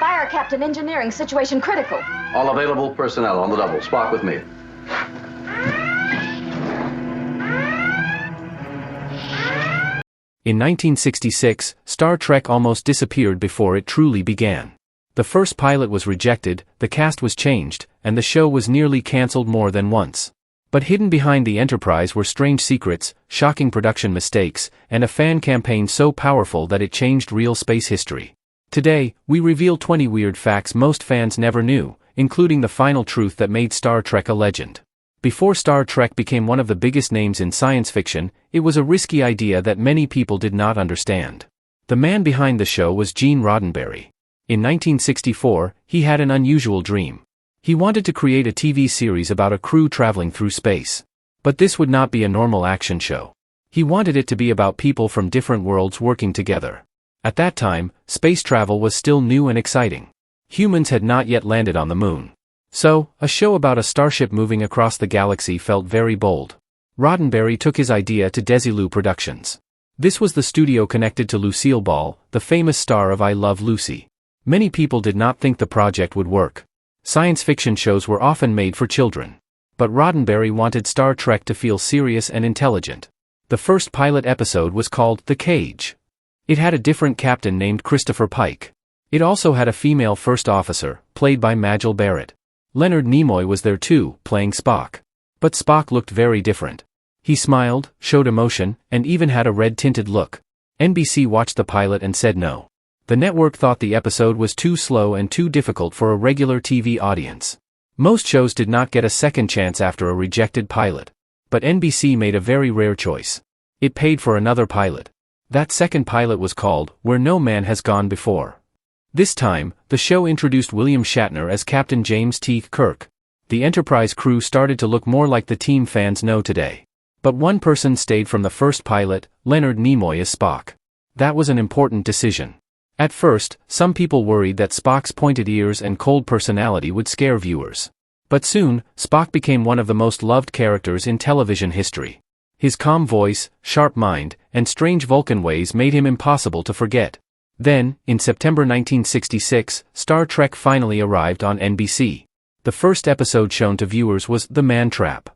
Fire Captain, engineering, situation critical. All available personnel on the double. Spock with me. In 1966, Star Trek almost disappeared before it truly began. The first pilot was rejected, the cast was changed, and the show was nearly cancelled more than once. But hidden behind the Enterprise were strange secrets, shocking production mistakes, and a fan campaign so powerful that it changed real space history. Today, we reveal 20 weird facts most fans never knew, including the final truth that made Star Trek a legend. Before Star Trek became one of the biggest names in science fiction, it was a risky idea that many people did not understand. The man behind the show was Gene Roddenberry. In 1964, he had an unusual dream. He wanted to create a TV series about a crew traveling through space. But this would not be a normal action show. He wanted it to be about people from different worlds working together. At that time, space travel was still new and exciting. Humans had not yet landed on the moon. So, a show about a starship moving across the galaxy felt very bold. Roddenberry took his idea to Desilu Productions. This was the studio connected to Lucille Ball, the famous star of I Love Lucy. Many people did not think the project would work. Science fiction shows were often made for children. But Roddenberry wanted Star Trek to feel serious and intelligent. The first pilot episode was called The Cage. It had a different captain named Christopher Pike. It also had a female first officer, played by Majel Barrett. Leonard Nimoy was there too, playing Spock. But Spock looked very different. He smiled, showed emotion, and even had a red-tinted look. NBC watched the pilot and said no. The network thought the episode was too slow and too difficult for a regular TV audience. Most shows did not get a second chance after a rejected pilot. But NBC made a very rare choice. It paid for another pilot. That second pilot was called Where No Man Has Gone Before. This time, the show introduced William Shatner as Captain James T. Kirk. The Enterprise crew started to look more like the team fans know today. But one person stayed from the first pilot, Leonard Nimoy as Spock. That was an important decision. At first, some people worried that Spock's pointed ears and cold personality would scare viewers. But soon, Spock became one of the most loved characters in television history. His calm voice, sharp mind, and strange Vulcan ways made him impossible to forget. Then, in September 1966, Star Trek finally arrived on NBC. The first episode shown to viewers was The Man Trap.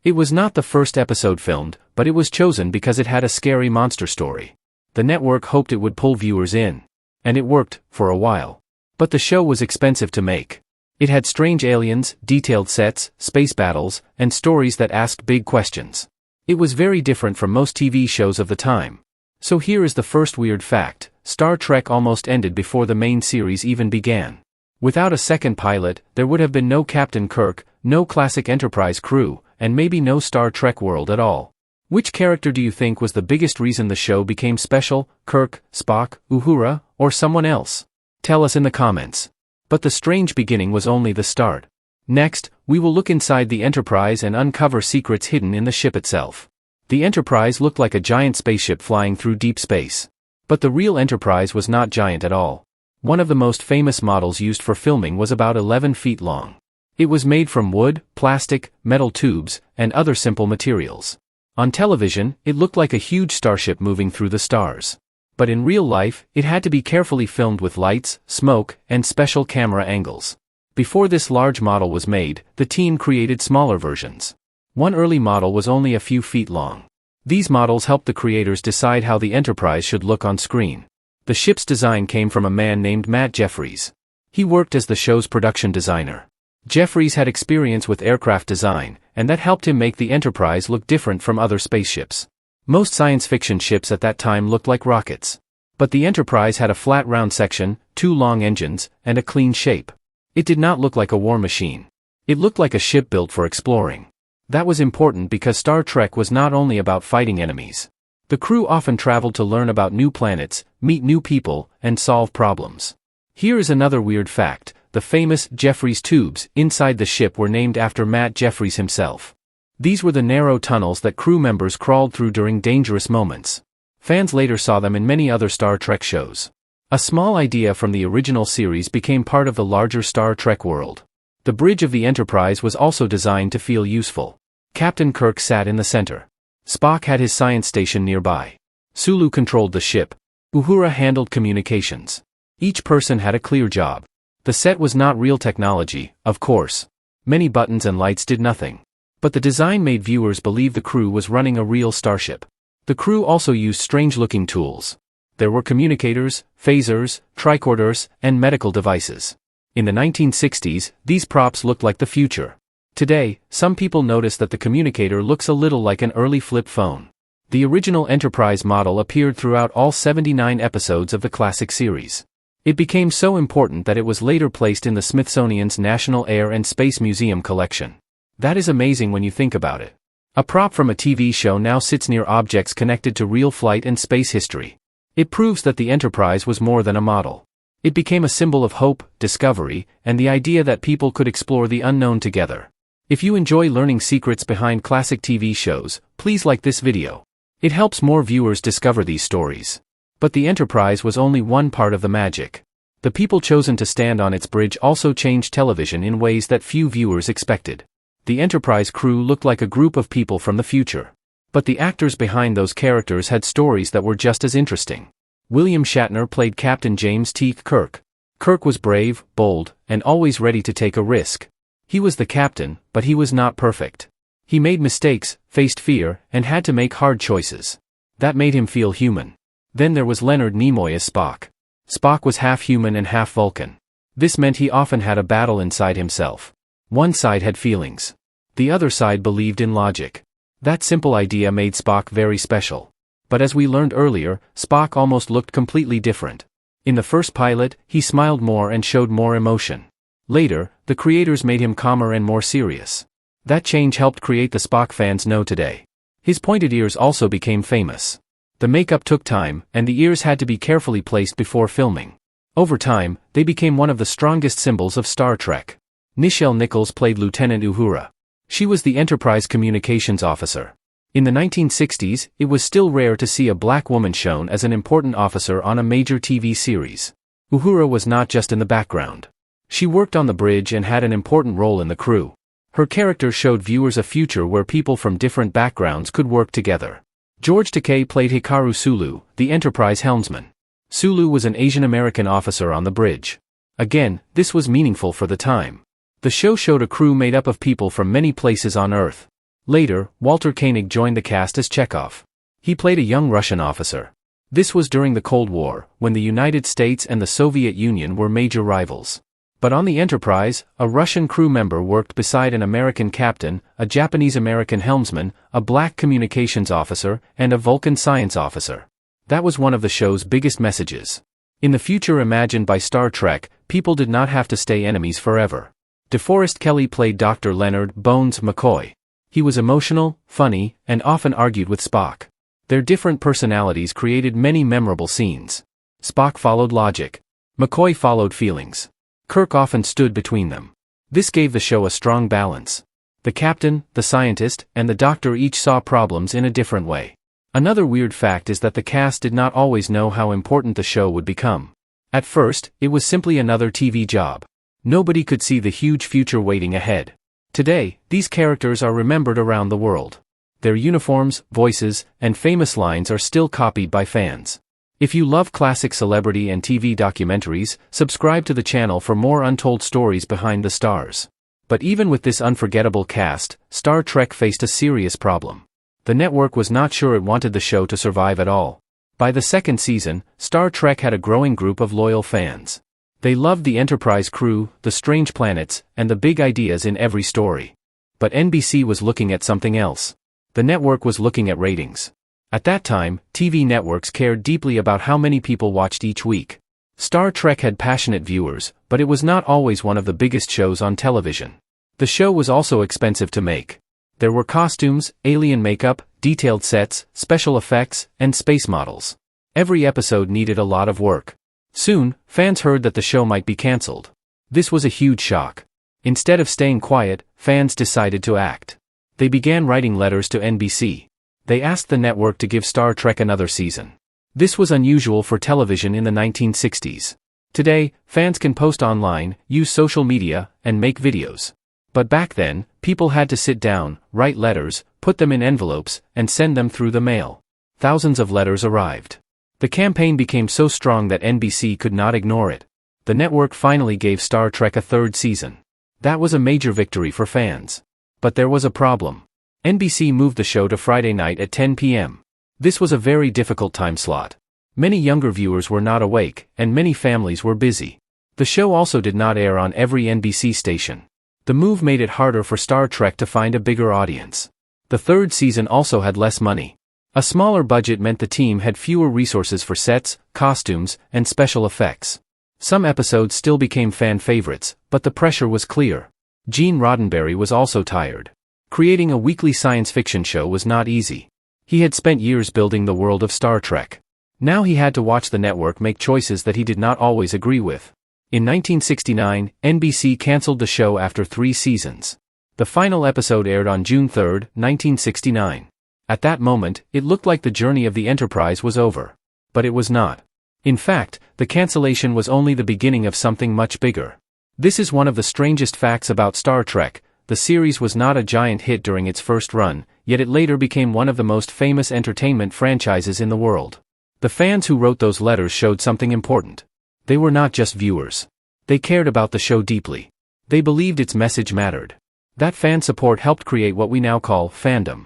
It was not the first episode filmed, but it was chosen because it had a scary monster story. The network hoped it would pull viewers in. And it worked, for a while. But the show was expensive to make. It had strange aliens, detailed sets, space battles, and stories that asked big questions. It was very different from most TV shows of the time. So here is the first weird fact: Star Trek almost ended before the main series even began. Without a second pilot, there would have been no Captain Kirk, no classic Enterprise crew, and maybe no Star Trek world at all. Which character do you think was the biggest reason the show became special? Kirk, Spock, Uhura, or someone else? Tell us in the comments. But the strange beginning was only the start. Next, we will look inside the Enterprise and uncover secrets hidden in the ship itself. The Enterprise looked like a giant spaceship flying through deep space. But the real Enterprise was not giant at all. One of the most famous models used for filming was about 11 feet long. It was made from wood, plastic, metal tubes, and other simple materials. On television, it looked like a huge starship moving through the stars. But in real life, it had to be carefully filmed with lights, smoke, and special camera angles. Before this large model was made, the team created smaller versions. One early model was only a few feet long. These models helped the creators decide how the Enterprise should look on screen. The ship's design came from a man named Matt Jeffries. He worked as the show's production designer. Jeffries had experience with aircraft design, and that helped him make the Enterprise look different from other spaceships. Most science fiction ships at that time looked like rockets. But the Enterprise had a flat round section, 2 long engines, and a clean shape. It did not look like a war machine. It looked like a ship built for exploring. That was important because Star Trek was not only about fighting enemies. The crew often traveled to learn about new planets, meet new people, and solve problems. Here is another weird fact: the famous Jeffries tubes inside the ship were named after Matt Jeffries himself. These were the narrow tunnels that crew members crawled through during dangerous moments. Fans later saw them in many other Star Trek shows. A small idea from the original series became part of the larger Star Trek world. The bridge of the Enterprise was also designed to feel useful. Captain Kirk sat in the center. Spock had his science station nearby. Sulu controlled the ship. Uhura handled communications. Each person had a clear job. The set was not real technology, of course. Many buttons and lights did nothing. But the design made viewers believe the crew was running a real starship. The crew also used strange-looking tools. There were communicators, phasers, tricorders, and medical devices. In the 1960s, these props looked like the future. Today, some people notice that the communicator looks a little like an early flip phone. The original Enterprise model appeared throughout all 79 episodes of the classic series. It became so important that it was later placed in the Smithsonian's National Air and Space Museum collection. That is amazing when you think about it. A prop from a TV show now sits near objects connected to real flight and space history. It proves that the Enterprise was more than a model. It became a symbol of hope, discovery, and the idea that people could explore the unknown together. If you enjoy learning secrets behind classic TV shows, please like this video. It helps more viewers discover these stories. But the Enterprise was only one part of the magic. The people chosen to stand on its bridge also changed television in ways that few viewers expected. The Enterprise crew looked like a group of people from the future. But the actors behind those characters had stories that were just as interesting. William Shatner played Captain James T. Kirk. Kirk was brave, bold, and always ready to take a risk. He was the captain, but he was not perfect. He made mistakes, faced fear, and had to make hard choices. That made him feel human. Then there was Leonard Nimoy as Spock. Spock was half human and half Vulcan. This meant he often had a battle inside himself. One side had feelings. The other side believed in logic. That simple idea made Spock very special. But as we learned earlier, Spock almost looked completely different. In the first pilot, he smiled more and showed more emotion. Later, the creators made him calmer and more serious. That change helped create the Spock fans know today. His pointed ears also became famous. The makeup took time, and the ears had to be carefully placed before filming. Over time, they became one of the strongest symbols of Star Trek. Nichelle Nichols played Lieutenant Uhura. She was the Enterprise communications officer. In the 1960s, it was still rare to see a black woman shown as an important officer on a major TV series. Uhura was not just in the background. She worked on the bridge and had an important role in the crew. Her character showed viewers a future where people from different backgrounds could work together. George Takei played Hikaru Sulu, the Enterprise helmsman. Sulu was an Asian American officer on the bridge. Again, this was meaningful for the time. The show showed a crew made up of people from many places on Earth. Later, Walter Koenig joined the cast as Chekhov. He played a young Russian officer. This was during the Cold War, when the United States and the Soviet Union were major rivals. But on the Enterprise, a Russian crew member worked beside an American captain, a Japanese-American helmsman, a black communications officer, and a Vulcan science officer. That was one of the show's biggest messages. In the future imagined by Star Trek, people did not have to stay enemies forever. DeForest Kelley played Dr. Leonard "Bones" McCoy. He was emotional, funny, and often argued with Spock. Their different personalities created many memorable scenes. Spock followed logic. McCoy followed feelings. Kirk often stood between them. This gave the show a strong balance. The captain, the scientist, and the doctor each saw problems in a different way. Another weird fact is that the cast did not always know how important the show would become. At first, it was simply another TV job. Nobody could see the huge future waiting ahead. Today, these characters are remembered around the world. Their uniforms, voices, and famous lines are still copied by fans. If you love classic celebrity and TV documentaries, subscribe to the channel for more untold stories behind the stars. But even with this unforgettable cast, Star Trek faced a serious problem. The network was not sure it wanted the show to survive at all. By the second season, Star Trek had a growing group of loyal fans. They loved the Enterprise crew, the strange planets, and the big ideas in every story. But NBC was looking at something else. The network was looking at ratings. At that time, TV networks cared deeply about how many people watched each week. Star Trek had passionate viewers, but it was not always one of the biggest shows on television. The show was also expensive to make. There were costumes, alien makeup, detailed sets, special effects, and space models. Every episode needed a lot of work. Soon, fans heard that the show might be cancelled. This was a huge shock. Instead of staying quiet, fans decided to act. They began writing letters to NBC. They asked the network to give Star Trek another season. This was unusual for television in the 1960s. Today, fans can post online, use social media, and make videos. But back then, people had to sit down, write letters, put them in envelopes, and send them through the mail. Thousands of letters arrived. The campaign became so strong that NBC could not ignore it. the network finally gave Star Trek a third season. That was a major victory for fans. But there was a problem. NBC moved the show to Friday night at 10 p.m. This was a very difficult time slot. Many younger viewers were not awake, and many families were busy. The show also did not air on every NBC station. The move made it harder for Star Trek to find a bigger audience. The third season also had less money. A smaller budget meant the team had fewer resources for sets, costumes, and special effects. Some episodes still became fan favorites, but the pressure was clear. Gene Roddenberry was also tired. Creating a weekly science fiction show was not easy. He had spent years building the world of Star Trek. Now he had to watch the network make choices that he did not always agree with. In 1969, NBC canceled the show after 3 seasons. The final episode aired on June 3, 1969. At that moment, it looked like the journey of the Enterprise was over. But it was not. In fact, the cancellation was only the beginning of something much bigger. This is one of the strangest facts about Star Trek. The series was not a giant hit during its first run, yet it later became one of the most famous entertainment franchises in the world. The fans who wrote those letters showed something important. They were not just viewers. They cared about the show deeply. They believed its message mattered. That fan support helped create what we now call fandom.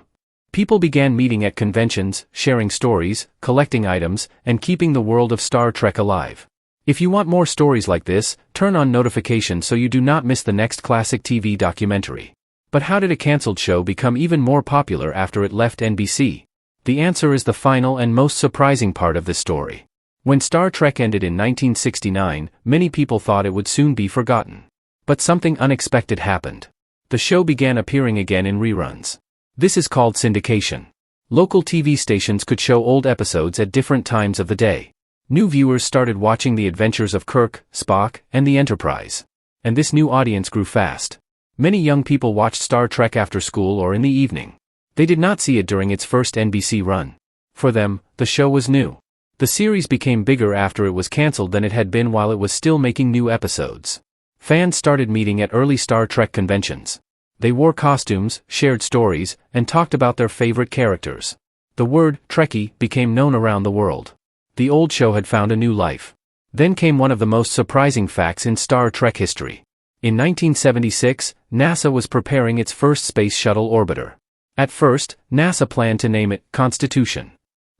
People began meeting at conventions, sharing stories, collecting items, and keeping the world of Star Trek alive. If you want more stories like this, turn on notifications so you do not miss the next classic TV documentary. But how did a cancelled show become even more popular after it left NBC? The answer is the final and most surprising part of this story. When Star Trek ended in 1969, many people thought it would soon be forgotten. But something unexpected happened. The show began appearing again in reruns. This is called syndication. Local TV stations could show old episodes at different times of the day. New viewers started watching the adventures of Kirk, Spock, and the Enterprise. And this new audience grew fast. Many young people watched Star Trek after school or in the evening. They did not see it during its first NBC run. For them, the show was new. The series became bigger after it was cancelled than it had been while it was still making new episodes. Fans started meeting at early Star Trek conventions. They wore costumes, shared stories, and talked about their favorite characters. The word Trekkie became known around the world. The old show had found a new life. Then came one of the most surprising facts in Star Trek history. In 1976, NASA was preparing its first space shuttle orbiter. At first, NASA planned to name it Constitution.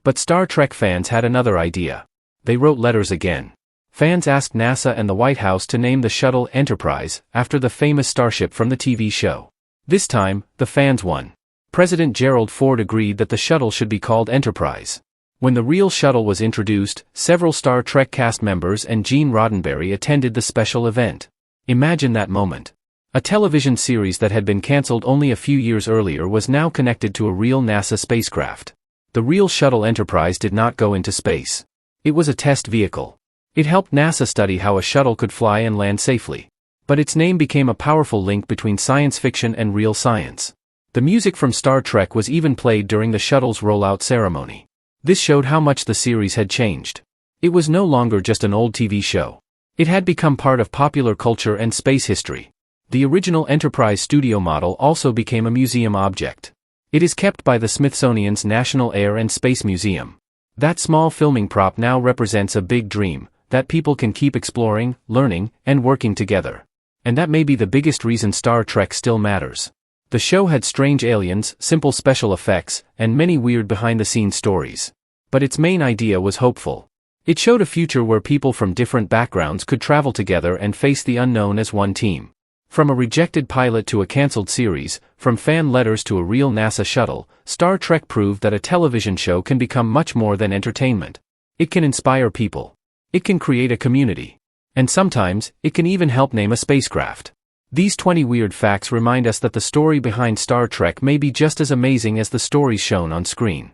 But Star Trek fans had another idea. They wrote letters again. Fans asked NASA and the White House to name the shuttle Enterprise, after the famous starship from the TV show. This time, the fans won. President Gerald Ford agreed that the shuttle should be called Enterprise. When the real shuttle was introduced, several Star Trek cast members and Gene Roddenberry attended the special event. Imagine that moment. A television series that had been cancelled only a few years earlier was now connected to a real NASA spacecraft. The real shuttle Enterprise did not go into space. It was a test vehicle. It helped NASA study how a shuttle could fly and land safely. But its name became a powerful link between science fiction and real science. The music from Star Trek was even played during the shuttle's rollout ceremony. This showed how much the series had changed. It was no longer just an old TV show. It had become part of popular culture and space history. The original Enterprise studio model also became a museum object. It is kept by the Smithsonian's National Air and Space Museum. That small filming prop now represents a big dream, that people can keep exploring, learning, and working together. And that may be the biggest reason Star Trek still matters. The show had strange aliens, simple special effects, and many weird behind-the-scenes stories. But its main idea was hopeful. It showed a future where people from different backgrounds could travel together and face the unknown as one team. From a rejected pilot to a cancelled series, from fan letters to a real NASA shuttle, Star Trek proved that a television show can become much more than entertainment. It can inspire people. It can create a community. And sometimes, it can even help name a spacecraft. These 20 weird facts remind us that the story behind Star Trek may be just as amazing as the stories shown on screen.